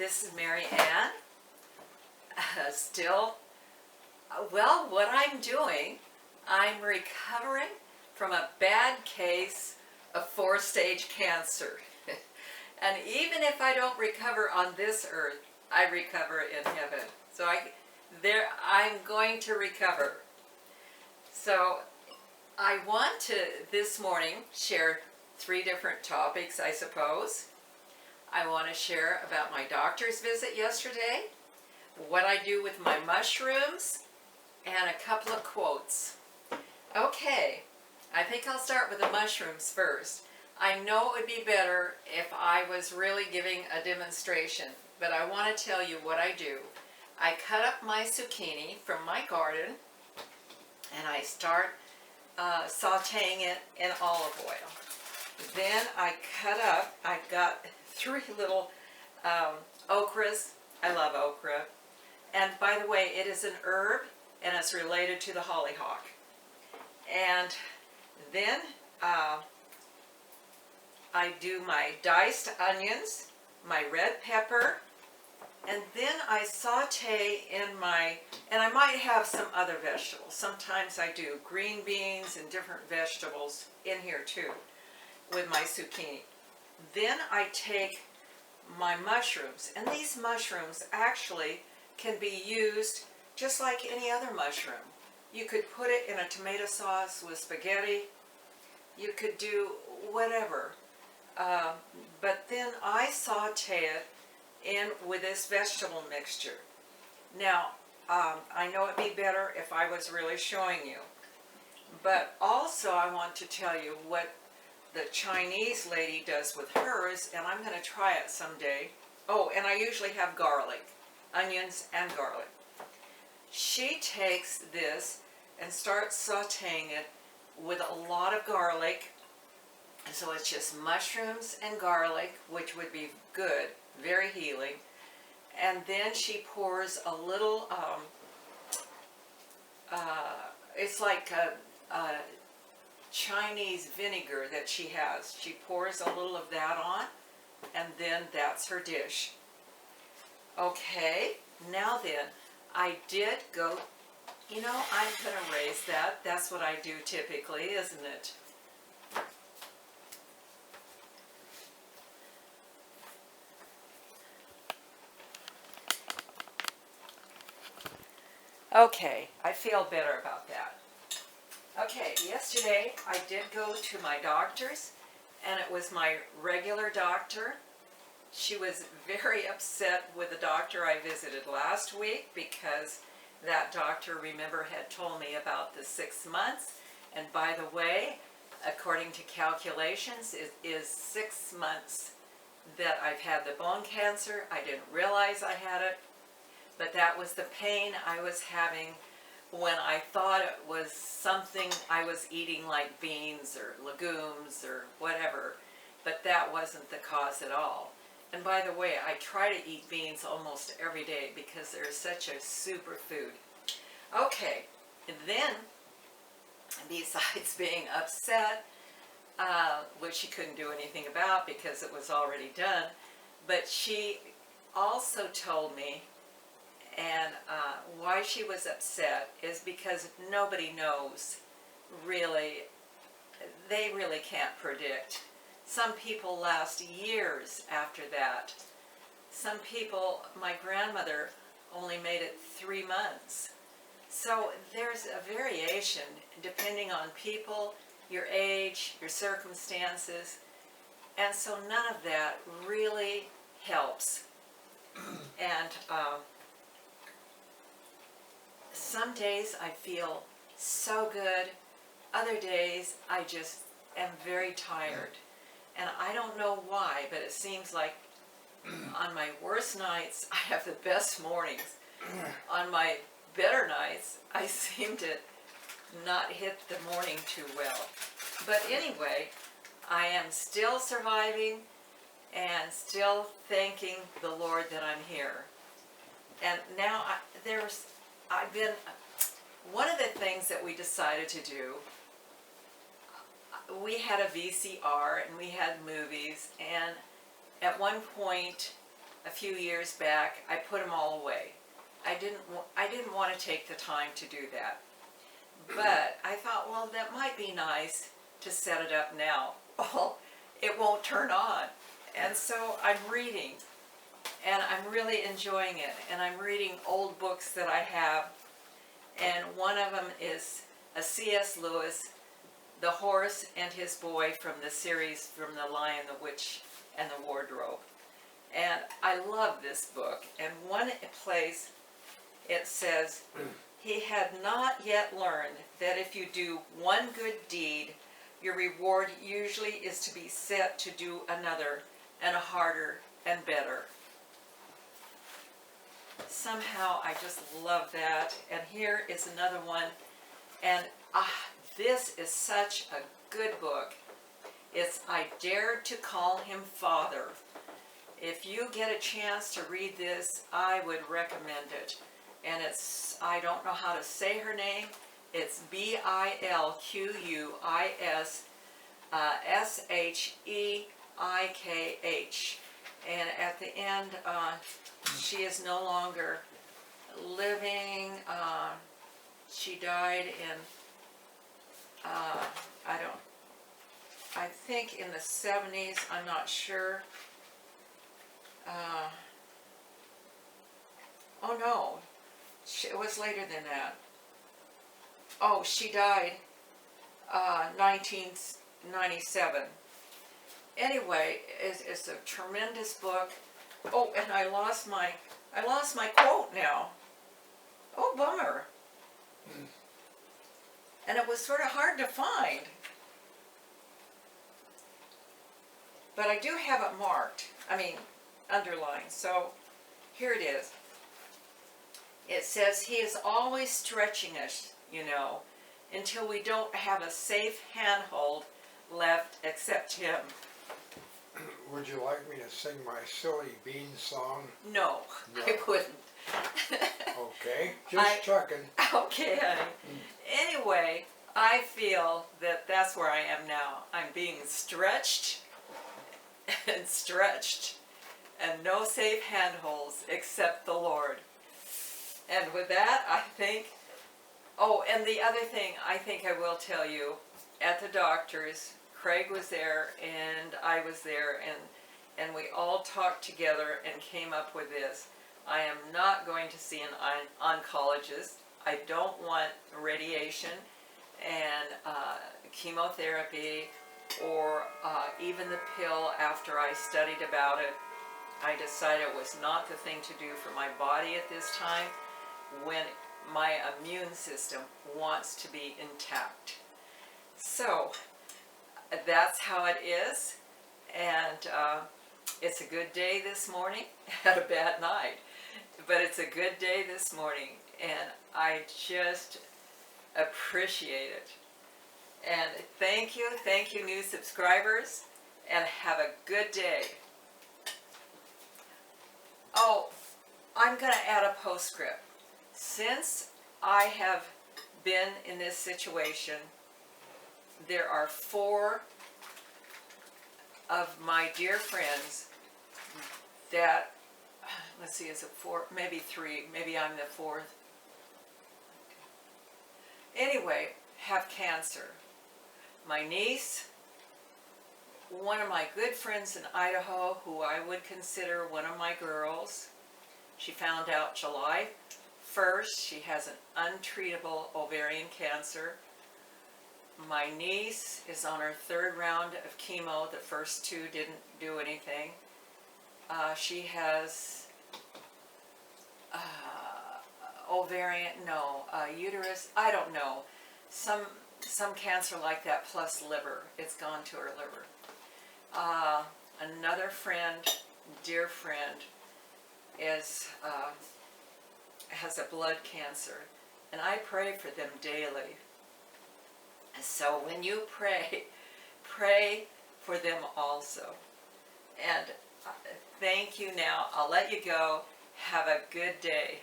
This is Mary Ann. What I'm doing, I'm recovering from a bad case of 4-stage cancer. And even if I don't recover on this earth, I recover in heaven. So I'm going to recover. So I want to, this morning, share 3 different topics, I suppose. I want to share about my doctor's visit yesterday, what I do with my mushrooms, and a couple of quotes. Okay, I think I'll start with the mushrooms first. I know it would be better if I was really giving a demonstration, but I want to tell you what I do. I cut up my zucchini from my garden, and I start sauteing it in olive oil. Then I cut up, I've got 3 little okras. I love okra. And by the way, it is an herb and it's related to the hollyhock. And then I do my diced onions, my red pepper, and then I saute in and I might have some other vegetables. Sometimes I do green beans and different vegetables in here too with my zucchini. Then I take my mushrooms, and these mushrooms actually can be used just like any other mushroom. You could put it in a tomato sauce with spaghetti. You could do whatever. But then I saute it in with this vegetable mixture. Now, I know it'd be better if I was really showing you. But also I want to tell you what the Chinese lady does with hers, and I'm going to try it someday. Oh, and I usually have garlic, onions and garlic. She takes this and starts sauteing it with a lot of garlic. So it's just mushrooms and garlic, which would be good, very healing. And then she pours a little, it's like a Chinese vinegar that she has. She pours a little of that on, and then that's her dish. Okay, now then, I did go, I'm going to raise that. That's what I do typically, isn't it? Okay, I feel better about that. Okay, yesterday I did go to my doctor's, and it was my regular doctor. She was very upset with the doctor I visited last week because that doctor, remember, had told me about the 6 months. And by the way, according to calculations, it is 6 months that I've had the bone cancer. I didn't realize I had it, but that was the pain I was having when I thought it was something I was eating, like beans or legumes or whatever, but that wasn't the cause at all. And by the way, I try to eat beans almost every day because they're such a super food. Okay, and then, besides being upset, which she couldn't do anything about because it was already done, but she also told me, and why she was upset is because nobody knows really, they really can't predict. Some people last years after that. Some people, my grandmother only made it 3 months. So there's a variation depending on people, your age, your circumstances, and so none of that really helps. And some days I feel so good, other days I just am very tired. And I don't know why, but it seems like on my worst nights I have the best mornings. On my better nights I seem to not hit the morning too well. But anyway, I am still surviving and still thanking the Lord that I'm here. And now one of the things that we decided to do, we had a VCR and we had movies, and at one point a few years back, I put them all away. I didn't want to take the time to do that. But I thought, well, that might be nice to set it up now. Well, it won't turn on. And so I'm reading, and I'm really enjoying it. And I'm reading old books that I have, and one of them is a C.S. Lewis, The Horse and His Boy, from the series from The Lion, the Witch, and the Wardrobe. And I love this book. And one place it says, he had not yet learned that if you do one good deed, your reward usually is to be set to do another, and a harder and better. Somehow I just love that. And here is another one. And this is such a good book. It's I Dared to Call Him Father. If you get a chance to read this, I would recommend it. And it's, I don't know how to say her name. It's Bilquis, Sheikh. And at the end, she is no longer living. She died in, I think in the 70s, I'm not sure. Oh no, it was later than that. Oh, she died 1997. Anyway, it's a tremendous book. Oh, and I lost my quote now. Oh, bummer. And it was sort of hard to find. But I do have it marked. Underlined. So here it is. It says, he is always stretching us, until we don't have a safe handhold left except him. Would you like me to sing my Silly Beans song? No, I wouldn't. Okay, just checking. Okay, honey. Anyway, I feel that that's where I am now. I'm being stretched and stretched, and no safe handholds except the Lord. And with that, I think, oh, and the other thing I think I will tell you, at the doctor's, Craig was there and I was there, and we all talked together and came up with this. I am not going to see an oncologist. I don't want radiation and chemotherapy or even the pill after I studied about it. I decided it was not the thing to do for my body at this time when my immune system wants to be intact. So that's how it is, and it's a good day this morning. Had a bad night, but it's a good day this morning, and I just appreciate it. And thank you new subscribers, and have a good day. Oh, I'm going to add a postscript. Since I have been in this situation, there are 4 of my dear friends that, let's see, is it 4? Maybe 3, maybe I'm the 4th. Anyway, have cancer. My niece, one of my good friends in Idaho, who I would consider one of my girls, she found out July 1st, she has an untreatable ovarian cancer. My niece is on her 3rd round of chemo. The first 2 didn't do anything. She has uterus, I don't know, some cancer like that, plus liver. It's gone to her liver. Another friend, dear friend, has a blood cancer, and I pray for them daily. So when you pray for them also. And thank you now. I'll let you go. Have a good day.